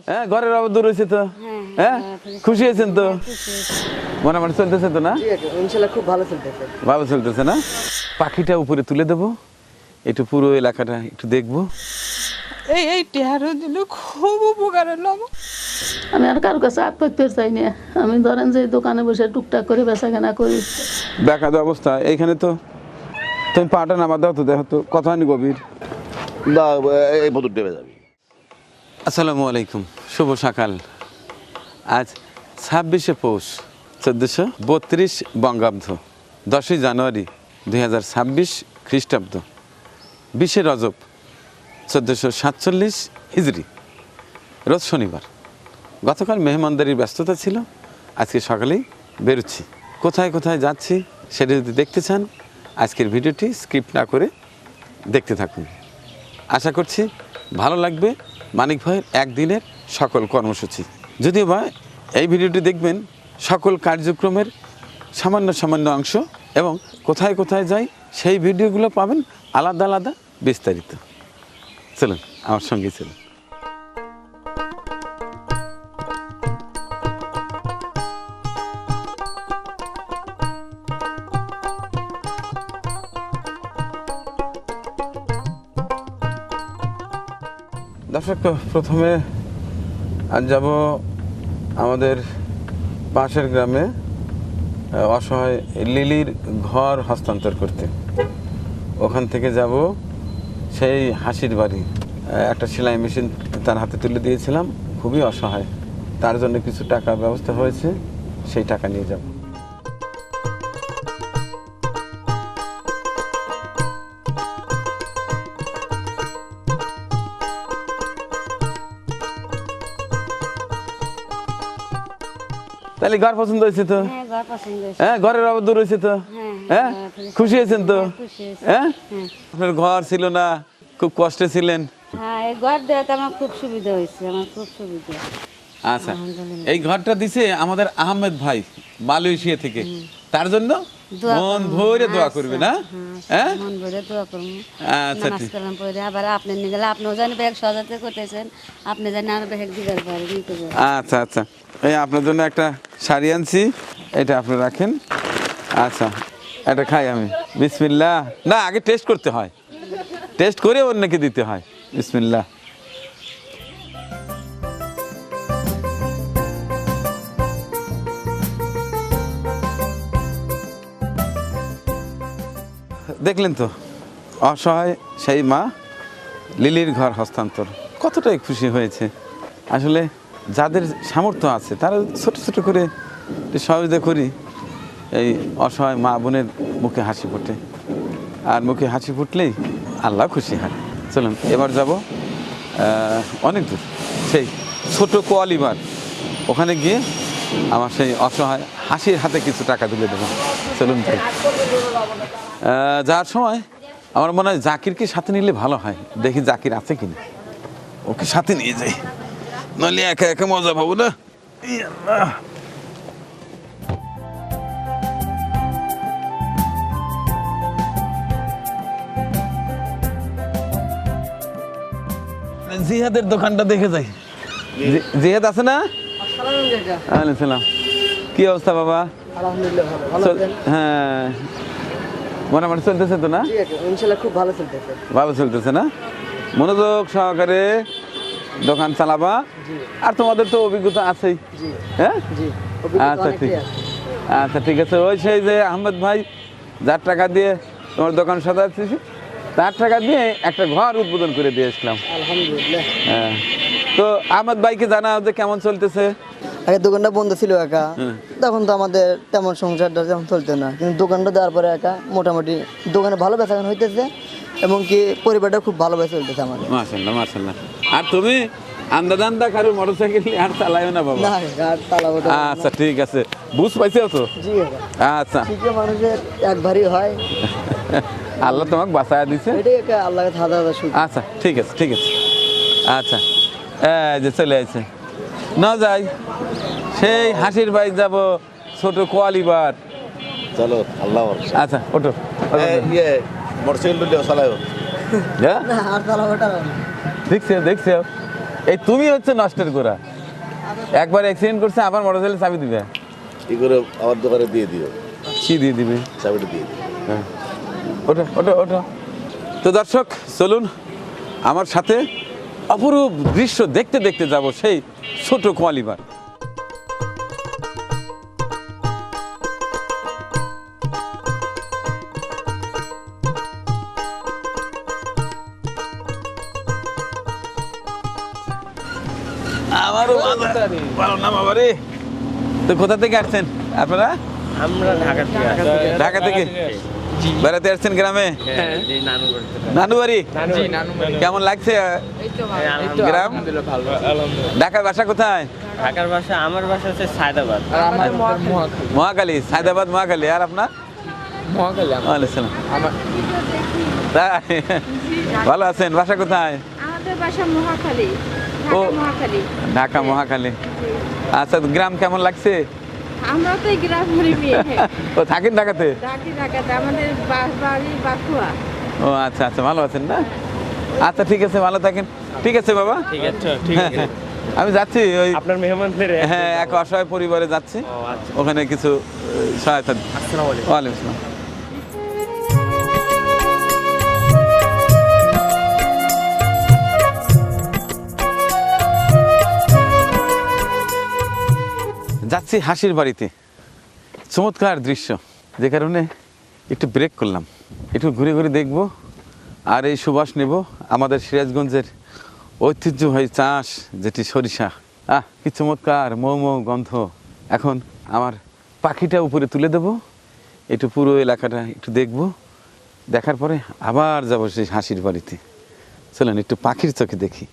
হ্যাঁ ঘরের অবদ্ধ রয়েছে তো। হ্যাঁ খুশি হয়েছেন তো? মোটামুটি চলতেছে তো না? ইনশাআল্লাহ খুব ভালো চলতেছে। ভালো চলতেছে না? পাখিটা উপরে তুলে দেবো, একটু পুরো এলাকাটা একটু দেখবো। এই টেহারও দিলে খুব উপকার হলো আমার। আমি আর কারো কাছে আগ পাইতে চাই না। আমি ধরেন যে দোকানে বসে টুকটাক করে বেচা কেনা করি। বেকার অবস্থা এইখানে তো। তুমি পাটা নামা দাও তো, দেখো তো কতখানি গভীর। না এই মতো ডেবে যাবি। আসসালামু আলাইকুম, শুভ সকাল। আজ 26শে পৌষ 1432 বঙ্গাব্দ, 10ই জানুয়ারি 2026 খ্রিস্টাব্দ, 20শে রজব 1447 হিজরি, রোজ শনিবার। গতকাল মেহমানদারির ব্যস্ততা ছিল, আজকে সকালেই বেরোচ্ছি। কোথায় কোথায় যাচ্ছি সেটা যদি দেখতে চান আজকের ভিডিওটি স্কিপ না করে দেখতে থাকুন। আশা করছি ভালো লাগবে মানিক ভাইয়ের একদিনের সকল কর্মসূচি। যদিও বা এই ভিডিওটি দেখবেন সকল কার্যক্রমের সামান্য সামান্য অংশ, এবং কোথায় কোথায় যাই সেই ভিডিওগুলো পাবেন আলাদা আলাদা বিস্তারিত। চলুন আমার সঙ্গে চলুন। দর্শক, প্রথমে আজ যাব আমাদের পাশের গ্রামে অসহায় লিলির ঘর হস্তান্তর করতে। ওখান থেকে যাব সেই হাসির বাড়ি। একটা সেলাই মেশিন তার হাতে তুলে দিয়েছিলাম, খুবই অসহায়, তার জন্য কিছু টাকা ব্যবস্থা হয়েছে, সেই টাকা নিয়ে যাব। তাহলে ঘর পছন্দ হয়েছে তো? হ্যাঁ ঘরের অবদ্ধ রয়েছে তো। হ্যাঁ খুশি হয়েছেন তো? হ্যাঁ আপনার ঘর ছিল না, খুব কষ্টে ছিলেন। হ্যাঁ এই ঘর দেওয়াতে আমার খুব সুবিধা হয়েছে, আমার খুব সুবিধা। আচ্ছা, এই ঘরটা দিছে আমাদের আহমেদ ভাই মালয়েশিয়া থেকে, তার জন্য মন ভরে দোয়া করবে না? হ্যাঁ মন ভরে দোয়া করবো। আচ্ছা নামাজ ঠিক। কালাম পড়ে আবার আপনি নিয়ে গেলে আপনিও জানি ব্যাগ সাজাতে করতেছেন, আপনি জানি আর ব্যাগ দিবার পারে নিতে পারে। আচ্ছা আচ্ছা, এই আপনার জন্য একটা শাড়ি আনছি, এটা আপনি রাখেন। আচ্ছা এটা খাই আমি। বিসমিল্লাহ। না আগে টেস্ট করতে হয়, টেস্ট করে অন্যকে দিতে হয়। বিসমিল্লাহ। দেখলেন তো অসহায় সেই মা লিলির ঘর হস্তান্তর, কতটাই খুশি হয়েছে। আসলে যাদের সামর্থ্য আছে তারা ছোট ছোট করে একটু সহযোগিতা করি, এই অসহায় মা বোনের মুখে হাসি ফোটে, আর মুখে হাসি ফুটলেই আল্লাহ খুশি হয়। চলুন এবার যাব অনেক দূর, সেই ছোট কোয়ালিবার, ওখানে গিয়ে আমার সেই অসহায় হাসির হাতে কিছু টাকা তুলে দেবো। চলুন তাই। যাওয়ার সময় আমার মনে হয় জাকিরকে সাথে নিলে ভালো হয়, দেখি জাকির আছে কিনা, ওকে সাথে নিয়ে যাই, নইলে একা একা মজা পাবো না। জিহাদের দোকানটা দেখে যাই। জিহাদ আছে না? আলাইসালাম। কি অবস্থা বাবা? আলহামদুলিল্লাহ ভালো। হ্যাঁ মোটামুটি চলতেছে তো না? ইনশাআল্লাহ খুব ভালো চলতেছে। ভালো চলতেছে না? মনোযোগ সহকারে দোকান চালাবা, আর তোমাদের তো অভিজ্ঞতা আছেই। হ্যাঁ আচ্ছা ঠিক, আচ্ছা ঠিক আছে। ওই সেই যে আহমেদ ভাই যার টাকা দিয়ে তোমার দোকান সাজাচ্ছি, তার টাকা দিয়ে একটা ঘর উদ্বোধন করে দিয়ে আসলাম। আলহামদুলিল্লাহ। হ্যাঁ, তো আহমেদ ভাইকে জানাও যে কেমন চলতেছে। আগে দোকানটা বন্ধ ছিল একা, তখন তো আমাদের তেমন সংসারটা তেমন চলতো না, কিন্তু দোকানটা দেওয়ার পরে একা মোটামুটি দোকানে ভালো বেচাকেনা হইতেছে, এবং কি পরিবারটা খুব ভালোভাবে চলতেছে আমাদের। মাশাআল্লাহ মাশাআল্লাহ। আর তুমি আন্দা কারো মোটরসাইকেল আর চালাইও না বাবা। না আর তালাবো না। আচ্ছা ঠিক আছে, বুঝ পাইছো তো? জি আচ্ছা, ঠিকই, মানুষের একবারই হয়, আল্লাহ তোমাকে বাঁচায় দিছে। এটাই আল্লাহকে হাজার হাজার শুকর। আচ্ছা ঠিক আছে ঠিক আছে। আচ্ছা এই যে চলে আসছে না, যাই সেই হাসির বাইক যাব, ছোট কোয়ালিবার। চলো আল্লাহ। আচ্ছা ওঠো। ইয়ে মোটরসাইকেল চালাও। হ্যাঁ না আর তালাবোটা দেখছি দেখছি। এই তুমি হচ্ছে নষ্টের গোড়া। একবার অ্যাক্সিডেন্ট করছে, আবার মোটরসাইকেল চাবি দিবে। কি করে আমার দোকানে দিয়ে দিও, কি দিয়ে দিবে? চাবিটা দিয়ে দিও। হ্যাঁ, ওঠো ওঠো ওঠো। তো দর্শক চলুন আমার সাথে অপরূপ দৃশ্য দেখতে দেখতে যাব সেই ছোট কোয়ালিবার। আমারও ভালো না বাবা রে। তো কোথা থেকে আসছেন আপনারা? আমরা ঢাকা থেকে বেড়াতে আসছেন গ্রামে? নানু বাড়ি? কেমন লাগছে গ্রাম? ঢাকার বাসা কোথায়? ঢাকার ভাষা, আমার ভাষা হচ্ছে সায়দাবাদ। মহাকালী, সায়দাবাদ মহাকালী। আর আপনার? ওয়ালাইকুম আসসালাম। তাই? ভালো আছেন? বাসা কোথায়? আমাদের বাসা মহাখালী, ও ঢাকা মহাখালী। ঢাকা মহাকালী। আচ্ছা, গ্রাম কেমন লাগছে? আমরা তো এই গ্রামের মেয়ে। ও থাকেন ঢাকাতে? ঢাকাতে আমাদের বাড়ি বাঁকুড়া। ও আচ্ছা আচ্ছা, ভালো আছেন না? আচ্ছা ঠিক আছে, ভালো থাকেন। ঠিক আছে বাবা, ঠিক আছে, ঠিক আছে। আমি যাচ্ছি ওই আপনার মেহমানদের হ্যাঁ এক অসহায় পরিবারে যাচ্ছি, আচ্ছা। ওখানে কিছু সহায়তা। আসসালামু আলাইকুম। ওয়ালাইকুম আসসালাম। যাচ্ছি হাসির বাড়িতে। চমৎকার দৃশ্য, যে কারণে একটু ব্রেক করলাম, একটু ঘুরে ঘুরে দেখব আর এই সুবাস নেব আমাদের সিরাজগঞ্জের ঐতিহ্যবাহী চাষ যেটি সরিষা। কি চমৎকার মৌ গন্ধ। এখন আমার পাখিটা উপরে তুলে দেব, একটু পুরো এলাকাটা একটু দেখব, দেখার পরে আবার যাব সেই হাসির বাড়িতে। চলেন একটু পাখির চোখে দেখি।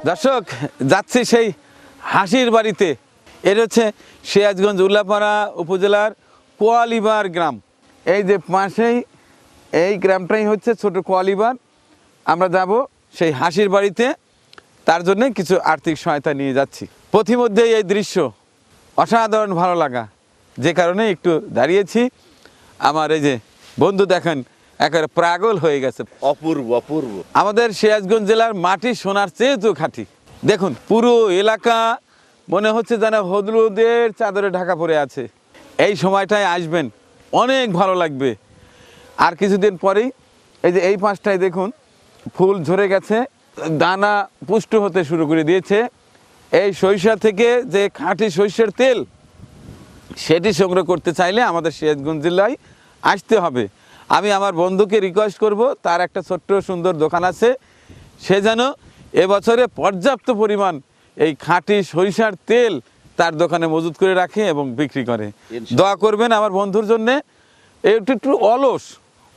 দর্শক যাচ্ছি সেই হাসির বাড়িতে। এর হচ্ছে সিরাজগঞ্জ উল্লাপাড়া উপজেলার কোয়ালিবার গ্রাম। এই যে পাশেই এই গ্রামটাই হচ্ছে ছোট কোয়ালিবার। আমরা যাব সেই হাসির বাড়িতে, তার জন্য কিছু আর্থিক সহায়তা নিয়ে যাচ্ছি। পথিমধ্যেই এই দৃশ্য অসাধারণ ভালো লাগা, যে কারণে একটু দাঁড়িয়েছি। আমার এই যে বন্ধু দেখেন একেবারে পাগল হয়ে গেছে। অপূর্ব অপূর্ব। আমাদের সিরাজগঞ্জ জেলার মাটি সোনার চেয়ে তো খাঁটি। দেখুন পুরো এলাকা মনে হচ্ছে যেন হলুদের চাদরে ঢাকা পড়ে আছে। এই সময়টায় আসবেন, অনেক ভালো লাগবে। আর কিছুদিন পরেই এই যে এই পাশটায় দেখুন ফুল ঝরে গেছে, দানা পুষ্ট হতে শুরু করে দিয়েছে। এই সরিষা থেকে যে খাঁটি সরিষার তেল, সেটি সংগ্রহ করতে চাইলে আমাদের সিরাজগঞ্জ জেলায় আসতে হবে। আমি আমার বন্ধুকে রিকোয়েস্ট করব, তার একটা ছোট্ট সুন্দর দোকান আছে, সে যেন এবছরে পর্যাপ্ত পরিমাণ এই খাঁটি সরিষার তেল তার দোকানে মজুত করে রাখে এবং বিক্রি করে। দোয়া করবেন আমার বন্ধুর জন্যে। একটু একটু অলস,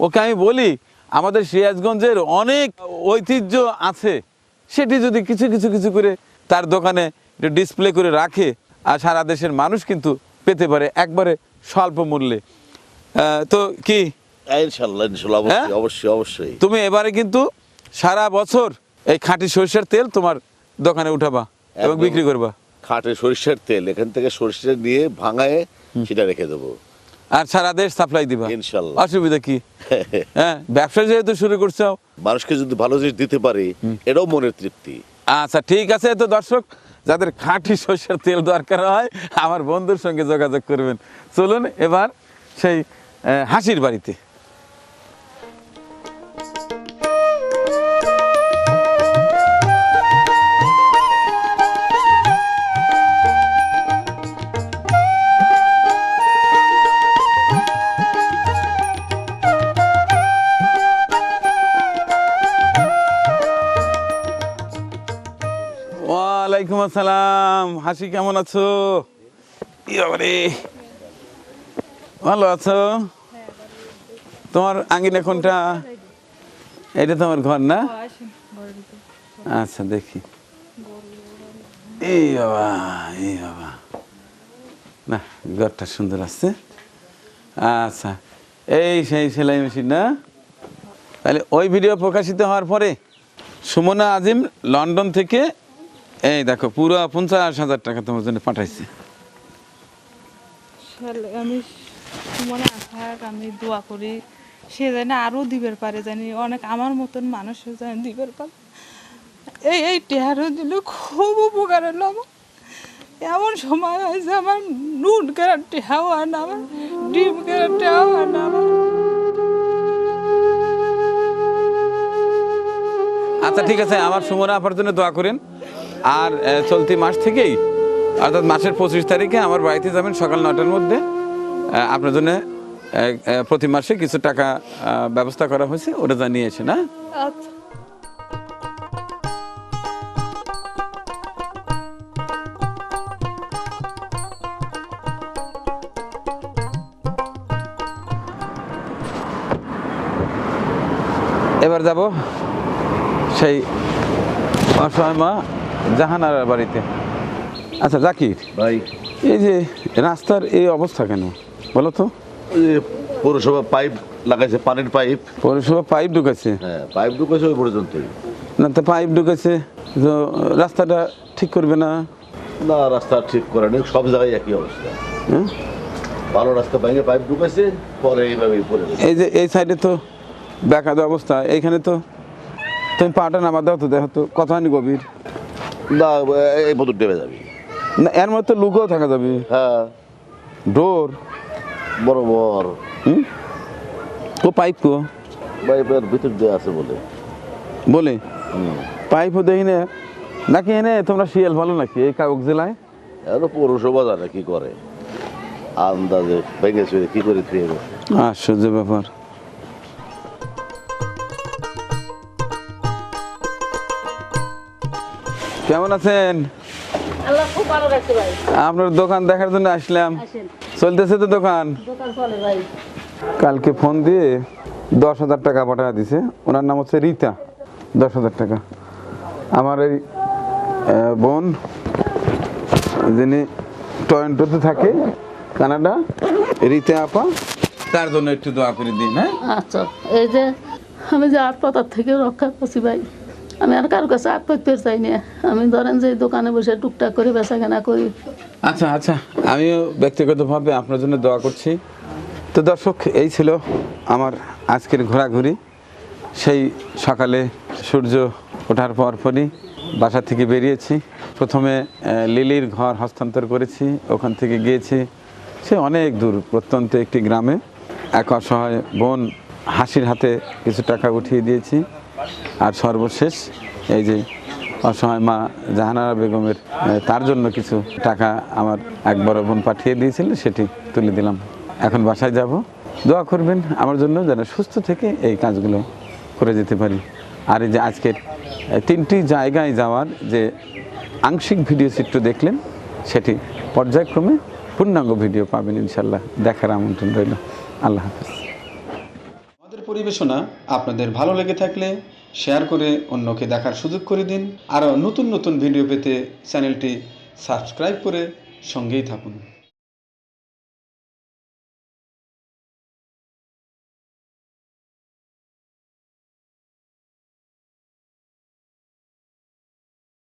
ওকে আমি বলি আমাদের সিরাজগঞ্জের অনেক ঐতিহ্য আছে, সেটি যদি কিছু কিছু কিছু করে তার দোকানে একটু ডিসপ্লে করে রাখে, আর সারা দেশের মানুষ কিন্তু পেতে পারে একবারে স্বল্প মূল্যে। তো কি ইনশাল্লাহ ইনশাল্লাহ, হ্যাঁ? অবশ্যই অবশ্যই অবশ্যই। তুমি এবারে কিন্তু সারা বছর এই খাঁটি সরিষার তেল তোমার দোকানে উঠাবা এবং একদম। বিক্রি করবা। খাটে সরিষার তেল এখান থেকে সরিষা নিয়ে ভাঙায় সেটা রেখে দেবো, আর সারা দেশ সাপ্লাই দিবা ইনশাল্লাহ। অসুবিধা কি? হ্যাঁ, ব্যবসা যেহেতু শুরু করছো, মানুষকে যদি ভালো জিনিস দিতে পারি এটাও মনের তৃপ্তি। আচ্ছা ঠিক আছে। তো দর্শক, যাদের খাঁটি সরিষার তেল দরকার হয় আমার বন্ধুর সঙ্গে যোগাযোগ করবেন। চলুন এবার সেই হাসির বাড়িতে। ওয়ালাইকুম আসসালাম। সালাম। হাসি কেমন আছো? ইয়ে, ভালো আছো? তোমার আঙ্গিনা কোনটা? এটা তোমার ঘর না? আচ্ছা দেখি। এই বাবা, এই বাবা, না ঘরটা সুন্দর আছে। আচ্ছা, এই সেই সেলাই মেশিন না? তাহলে ওই ভিডিও প্রকাশিত হওয়ার পরে সুমনা আজিম লন্ডন থেকে এই দেখো পুরো 50,000 টাকা তোমার জন্য পাঠাইছে। আমি মনে আসার আমি দোয়া করি সে জানি আরও দিবের পারে, জানি অনেক আমার মতন মানুষও জানি দিবের পারে। এই টেহারও দিলে খুব উপকার হলো আমার। এমন সময় হয়েছে আমার নুন কেনার টেহাও আর না, আমার ডিম কেনার টেহাও আর না আমার। আচ্ছা ঠিক আছে, আমার সুমনা আপার জন্য দোয়া করেন। আর চলতি মাস থেকেই অর্থাৎ মাসের 25 তারিখে আমার বাড়িতে যাবেন সকাল 9টার মধ্যে। আপনার জন্য প্রতি মাসে কিছু টাকা ব্যবস্থা করা হয়েছে, ওটা জানিয়ে এসে না। আচ্ছা এবার যাব সেই অসহায় মা জাহানারার বাড়িতে। আচ্ছা জাকির ভাই, এই যে রাস্তার এই অবস্থা কেন বলো তো? ওই যে পৌরসভা পাইপ লাগাইছে, পানির পাইপ। পৌরসভা পাইপ ঢুকেছে? হ্যাঁ, পাইপ ঢুকেছে ওই পর্যন্তই। না তো পাইপ ঢুকেছে তো রাস্তাটা ঠিক করবে না? না, রাস্তা ঠিক করে নেই, সব জায়গায় একই অবস্থা। হ্যাঁ? ভালো রাস্তা ভেঙে পাইপ ঢুকেছে, পরে এইভাবেই পড়ে গেছে। এই যে এই সাইডে তো বেকার অবস্থা, এইখানে তো তুমি পাটা নামা দাও তো, দেখো তো কতখানি গভীর। না, এই মতো ডেবে যাবি। না এর মধ্যে তো লুকও থাকা যাবে। হ্যাঁ, ডোর বড় বড় ও পাইপ কো পাইপের ভিতর দিয়ে আছে বলে। বলে পাইপও দেখি না নাকি এনে তোমরা শিয়াল ভালো নাকি এই কাগজ জেলায়? এখন পৌরসভা জানে কি করে, আন্দাজে ভেঙেছে কি করে থুয়ে গেছে। আশ্চর্য ব্যাপার। কেমন আছেন? আল্লাহ খুব ভালো রাখছে ভাই। আপনার দোকান দেখার জন্য আসলাম। আসেন, চলতেছে তো দোকান? দোকান চলে ভাই। কালকে ফোন দিয়ে 10,000 টাকা পাঠা দিছে। ওনার নাম হচ্ছে রীতা। 10,000 টাকা আমার এই বোন যিনি টরন্টোতে থাকে কানাডা, রীতা আপা, তার জন্য একটু দোয়া করে দিন। হ্যাঁ আচ্ছা, এই যে আমি যে আত্মহত্যার থেকে রক্ষা করছি ভাই, আমি আর কারোর কাছে আত্মহত্যা চাই না। আমি ধরেন যে দোকানে বসে টুকটাক করে বেচা কেনা করি। আচ্ছা আচ্ছা, আমিও ব্যক্তিগতভাবে আপনার জন্য দোয়া করছি। তো দর্শক, এই ছিল আমার আজকের ঘোরাঘুরি। সেই সকালে সূর্য ওঠার পরপরই বাসা থেকে বেরিয়েছি। প্রথমে লিলির ঘর হস্তান্তর করেছি, ওখান থেকে গিয়েছি সে অনেক দূর প্রত্যন্ত একটি গ্রামে। এক অসহায় বোন হাসির হাতে কিছু টাকা উঠিয়ে দিয়েছি। আর সর্বশেষ এই যে অসহায় মা জাহানারা বেগমের তার জন্য কিছু টাকা আমার এক বড় বোন পাঠিয়ে দিয়েছিল, সেটি তুলে দিলাম। এখন বাসায় যাব, দোয়া করবেন আমার জন্য যেন সুস্থ থেকে এই কাজগুলো করে যেতে পারি। আর এই যে আজকের 3টি জায়গায় যাওয়ার যে আংশিক ভিডিও চিত্র দেখলেন, সেটি পর্যায়ক্রমে পূর্ণাঙ্গ ভিডিও পাবেন ইনশাল্লাহ। দেখার আমন্ত্রণ রইল। আল্লাহ হাফেজ। আমাদের পরিবেশনা আপনাদের ভালো লেগে থাকলে শেয়ার করে অন্যকে দেখার সুযোগ করে দিন। আরও নতুন নতুন ভিডিও পেতে চ্যানেলটি সাবস্ক্রাইব করে সঙ্গেই থাকুন।